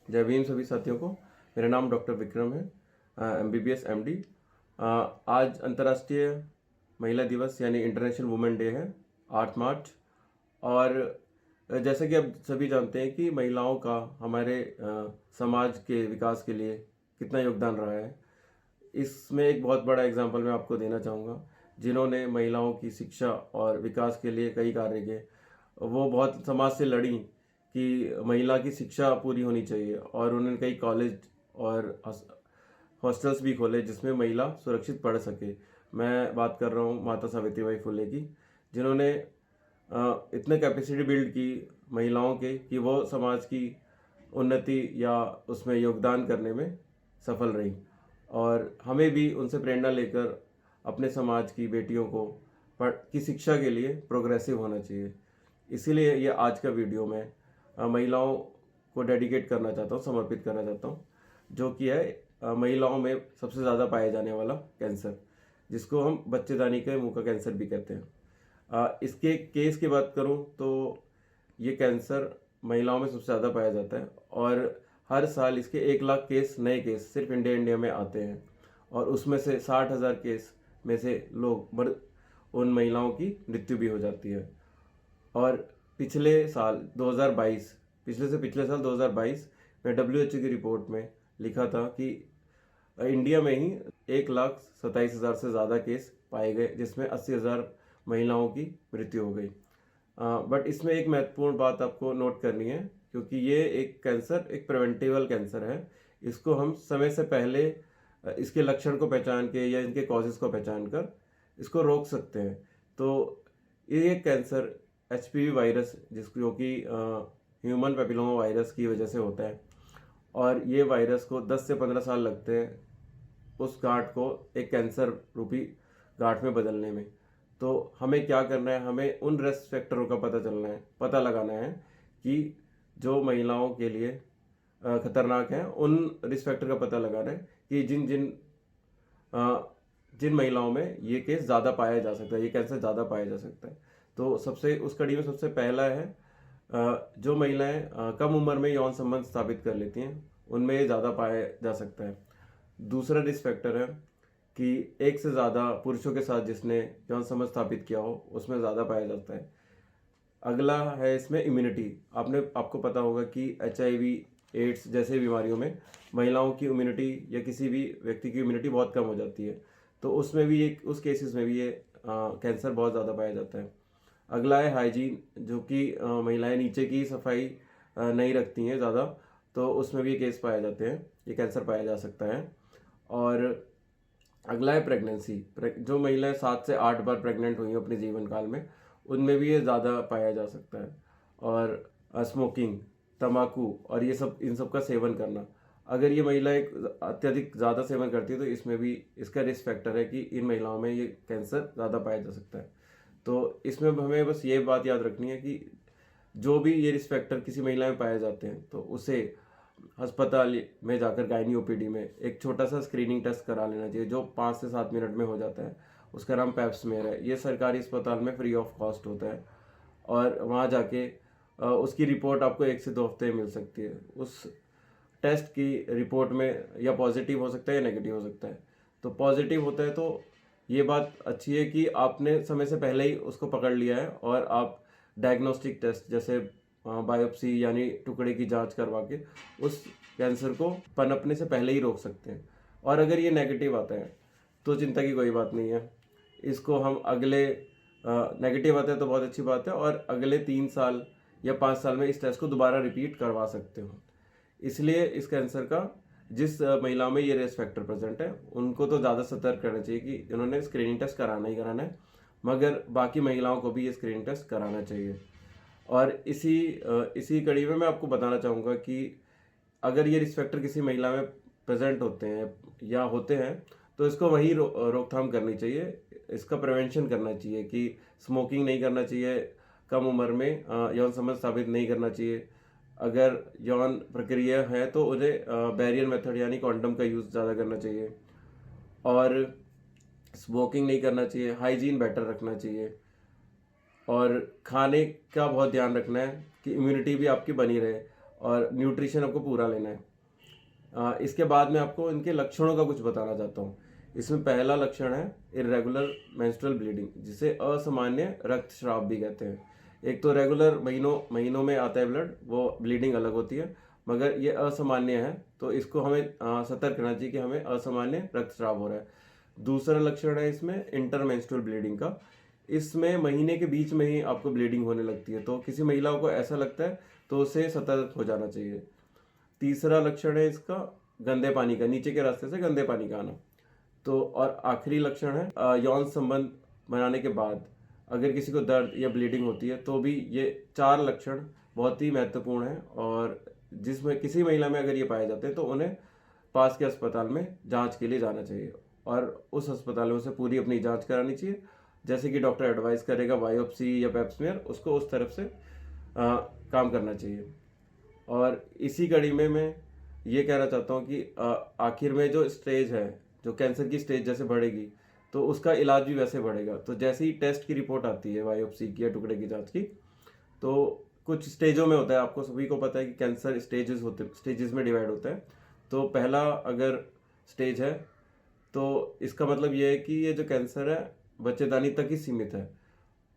जय भीम सभी साथियों को। मेरा नाम डॉक्टर विक्रम है, MBBS MD। आज अंतर्राष्ट्रीय महिला दिवस यानी इंटरनेशनल वुमेन डे है, 8 मार्च। और जैसा कि आप सभी जानते हैं कि महिलाओं का हमारे समाज के विकास के लिए कितना योगदान रहा है। इसमें एक बहुत बड़ा एग्जाम्पल मैं आपको देना चाहूँगा, जिन्होंने महिलाओं की शिक्षा और विकास के लिए कई कार्य किए। वो बहुत समाज से लड़ी कि महिला की शिक्षा पूरी होनी चाहिए, और उन्होंने कई कॉलेज और हॉस्टल्स भी खोले जिसमें महिला सुरक्षित पढ़ सके। मैं बात कर रहा हूँ माता सावित्रीबाई फुले की, जिन्होंने इतने कैपेसिटी बिल्ड की महिलाओं के कि वो समाज की उन्नति या उसमें योगदान करने में सफल रही। और हमें भी उनसे प्रेरणा लेकर अपने समाज की बेटियों को की शिक्षा के लिए प्रोग्रेसिव होना चाहिए। इसीलिए ये आज का वीडियो मैं महिलाओं को डेडिकेट करना चाहता हूँ, समर्पित करना चाहता हूँ, जो कि है महिलाओं में सबसे ज़्यादा पाए जाने वाला कैंसर, जिसको हम बच्चेदानी के मुंह का कैंसर भी कहते हैं। इसके केस की बात करूँ तो ये कैंसर महिलाओं में सबसे ज़्यादा पाया जाता है, और हर साल इसके 1 लाख नए केस सिर्फ इंडिया में आते हैं, और उसमें से 60,000 केस में से उन महिलाओं की मृत्यु भी हो जाती है। और पिछले साल 2022, पिछले साल 2022 में WHO की रिपोर्ट में लिखा था कि इंडिया में ही 1,27,000 से ज़्यादा केस पाए गए, जिसमें 80,000 महिलाओं की मृत्यु हो गई। बट इसमें एक महत्वपूर्ण बात आपको नोट करनी है, क्योंकि ये एक कैंसर एक प्रिवेंटिबल कैंसर है। इसको हम समय से पहले इसके लक्षण को पहचान के या इनके कॉजेज़ को पहचान कर इसको रोक सकते हैं। तो ये कैंसर HPV वायरस, जो कि ह्यूमन पेपिलोमा वायरस की वजह से होता है, और ये वायरस को 10 से 15 साल लगते हैं उस गांठ को एक कैंसर रूपी गांठ में बदलने में। तो हमें क्या करना है, हमें उन रिस्क फैक्टरों का पता लगाना है कि जो महिलाओं के लिए खतरनाक हैं। उन रिस्क फैक्टर का पता लगाना है कि जिन महिलाओं में ये केस ज़्यादा पाया जा सकता है, ये कैंसर ज़्यादा पाया जा सकता है। तो उस कड़ी में सबसे पहला है, जो महिलाएं कम उम्र में यौन संबंध स्थापित कर लेती हैं, उनमें ये ज़्यादा पाया जा सकता है। दूसरा रिस्क फैक्टर है कि एक से ज़्यादा पुरुषों के साथ जिसने यौन संबंध स्थापित किया हो, उसमें ज़्यादा पाया जाता है। अगला है इसमें इम्यूनिटी। आपको पता होगा कि HIV, एड्स जैसे बीमारियों में महिलाओं की इम्यूनिटी या किसी भी व्यक्ति की इम्यूनिटी बहुत कम हो जाती है। तो उसमें भी उस केसेस में भी ये कैंसर बहुत ज़्यादा पाया जाता है। अगला है हाइजीन, जो कि महिलाएं नीचे की सफाई नहीं रखती हैं ज़्यादा, तो उसमें भी ये केस पाए जाते हैं, ये कैंसर पाया जा सकता है। और अगला है प्रेगनेंसी। जो महिलाएं 7 से 8 बार प्रेग्नेंट हुई हैं अपने जीवन काल में, उनमें भी ये ज़्यादा पाया जा सकता है। और स्मोकिंग, तंबाकू और इन सब का सेवन करना, अगर ये महिला एक अत्यधिक ज़्यादा सेवन करती है तो इसमें भी इसका रिस्क फैक्टर है कि इन महिलाओं में ये कैंसर ज़्यादा पाया जा सकता है। तो इसमें हमें बस ये बात याद रखनी है कि जो भी ये रिस्क फैक्टर किसी महिला में पाए जाते हैं, तो उसे अस्पताल में जाकर गायनी OPD में एक छोटा सा स्क्रीनिंग टेस्ट करा लेना चाहिए, जो 5 से 7 मिनट में हो जाता है। उसका नाम पैप्समेयर है। ये सरकारी अस्पताल में फ्री ऑफ कॉस्ट होता है, और वहाँ जाके उसकी रिपोर्ट आपको 1 से 2 हफ्ते में मिल सकती है। उस टेस्ट की रिपोर्ट में या पॉजिटिव हो सकता है या नेगेटिव हो सकता है। तो पॉजिटिव होता है तो ये बात अच्छी है कि आपने समय से पहले ही उसको पकड़ लिया है, और आप डायग्नोस्टिक टेस्ट जैसे बायोप्सी यानी टुकड़े की जांच करवा के उस कैंसर को पनपने से पहले ही रोक सकते हैं। और अगर ये नेगेटिव आता है तो चिंता की कोई बात नहीं है। इसको हम नेगेटिव आता है तो बहुत अच्छी बात है, और अगले 3 साल या 5 साल में इस टेस्ट को दोबारा रिपीट करवा सकते हो। इसलिए इस कैंसर का जिस महिला में ये रिस्क फैक्टर प्रेजेंट है, उनको तो ज़्यादा सतर्क रहना चाहिए कि उन्होंने स्क्रीनिंग टेस्ट कराना ही कराना है, मगर बाकी महिलाओं को भी ये स्क्रीनिंग टेस्ट कराना चाहिए। और इसी कड़ी में मैं आपको बताना चाहूँगा कि अगर ये रिस्क फैक्टर किसी महिला में प्रेजेंट होते हैं या होते हैं, तो इसको वही रोकथाम करनी चाहिए, इसका प्रिवेंशन करना चाहिए कि स्मोकिंग नहीं करना चाहिए, कम उम्र में यौन संबंध स्थापित नहीं करना चाहिए। अगर यौन प्रक्रिया है तो उन्हें बैरियर मेथड यानी कॉन्डम का यूज़ ज़्यादा करना चाहिए, और स्मोकिंग नहीं करना चाहिए, हाइजीन बेटर रखना चाहिए, और खाने का बहुत ध्यान रखना है कि इम्यूनिटी भी आपकी बनी रहे। और न्यूट्रिशन आपको पूरा लेना है। इसके बाद मैं आपको इनके लक्षणों का कुछ बताना चाहता हूँ। इसमें पहला लक्षण है इरेगुलर मेंस्ट्रुअल ब्लीडिंग, जिसे असामान्य रक्तस्राव भी कहते हैं। एक तो रेगुलर महीनों में आता है ब्लड, वो ब्लीडिंग अलग होती है, मगर ये असामान्य है तो इसको हमें सतर्क रहना चाहिए कि हमें असामान्य रक्तस्राव हो रहा है। दूसरा लक्षण है इसमें इंटरमेंस्ट्रुअल ब्लीडिंग का। इसमें महीने के बीच में ही आपको ब्लीडिंग होने लगती है, तो किसी महिला को ऐसा लगता है तो उसे सतर्क हो जाना चाहिए। तीसरा लक्षण है इसका गंदे पानी का, नीचे के रास्ते से गंदे पानी का आना। तो और आखिरी लक्षण है यौन संबंध बनाने के बाद अगर किसी को दर्द या ब्लीडिंग होती है तो भी ये 4 लक्षण बहुत ही महत्वपूर्ण हैं, और जिसमें किसी महिला में अगर ये पाए जाते हैं तो उन्हें पास के अस्पताल में जांच के लिए जाना चाहिए, और उस अस्पताल में उसे पूरी अपनी जांच करानी चाहिए। जैसे कि डॉक्टर एडवाइस करेगा बायोप्सी या पेप्समियर, उसको उस तरफ से काम करना चाहिए। और इसी कड़ी में मैं ये कहना चाहता हूँ कि आखिर में जो स्टेज है, जो कैंसर की स्टेज जैसे बढ़ेगी तो उसका इलाज भी वैसे बढ़ेगा। तो जैसे ही टेस्ट की रिपोर्ट आती है बायोप्सी की या टुकड़े की जांच की, तो कुछ स्टेजों में होता है, आपको सभी को पता है कि कैंसर स्टेजेस में डिवाइड होता है। तो पहला अगर स्टेज है तो इसका मतलब ये है कि ये जो कैंसर है बच्चेदानी तक ही सीमित है,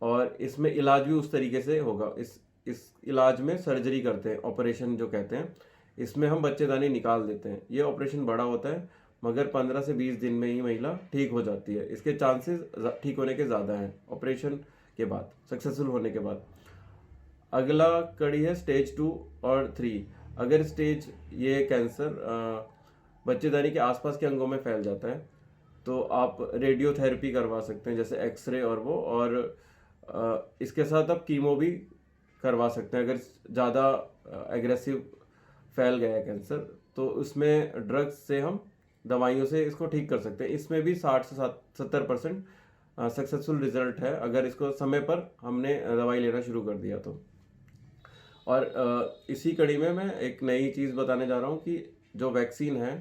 और इसमें इलाज भी उस तरीके से होगा। इस इलाज में सर्जरी करते हैं, ऑपरेशन जो कहते हैं, इसमें हम बच्चेदानी निकाल देते हैं। ये ऑपरेशन बड़ा होता है, मगर 15 से 20 दिन में ही महिला ठीक हो जाती है। इसके चांसेस ठीक होने के ज़्यादा हैं ऑपरेशन के बाद, सक्सेसफुल होने के बाद। अगला कड़ी है स्टेज 2 और 3। अगर ये कैंसर बच्चेदानी के आसपास के अंगों में फैल जाता है तो आप रेडियोथेरेपी करवा सकते हैं, जैसे एक्सरे और इसके साथ आप कीमो भी करवा सकते हैं। अगर ज़्यादा एग्रेसिव फैल गया है कैंसर तो उसमें ड्रग्स से हम दवाइयों से इसको ठीक कर सकते हैं। इसमें भी 60 से 70% सक्सेसफुल रिजल्ट है अगर इसको समय पर हमने दवाई लेना शुरू कर दिया तो। और इसी कड़ी में मैं एक नई चीज़ बताने जा रहा हूँ कि जो वैक्सीन है,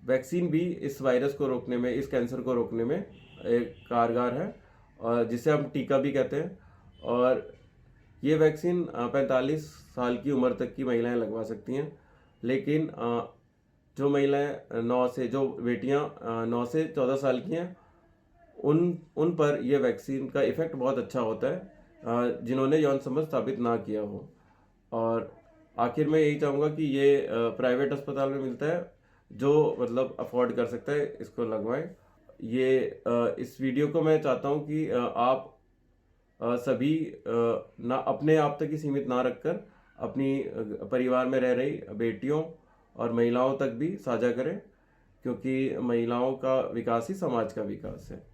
वैक्सीन भी इस वायरस को रोकने में, इस कैंसर को रोकने में एक कारगर है, और जिसे हम टीका भी कहते हैं। और ये वैक्सीन 45 साल की उम्र तक की महिलाएं लगवा सकती हैं, लेकिन जो महिलाएं जो बेटियां 9 से 14 साल की हैं उन पर यह वैक्सीन का इफेक्ट बहुत अच्छा होता है, जिन्होंने यौन संबंध स्थापित ना किया हो। और आखिर में यही चाहूँगा कि ये प्राइवेट अस्पताल में मिलता है, जो मतलब अफोर्ड कर सकता है इसको लगवाएं। इस वीडियो को मैं चाहता हूँ कि आप सभी ना अपने आप तक ही सीमित ना रखकर अपनी परिवार में रह रही बेटियों और महिलाओं तक भी साझा करें, क्योंकि महिलाओं का विकास ही समाज का विकास है।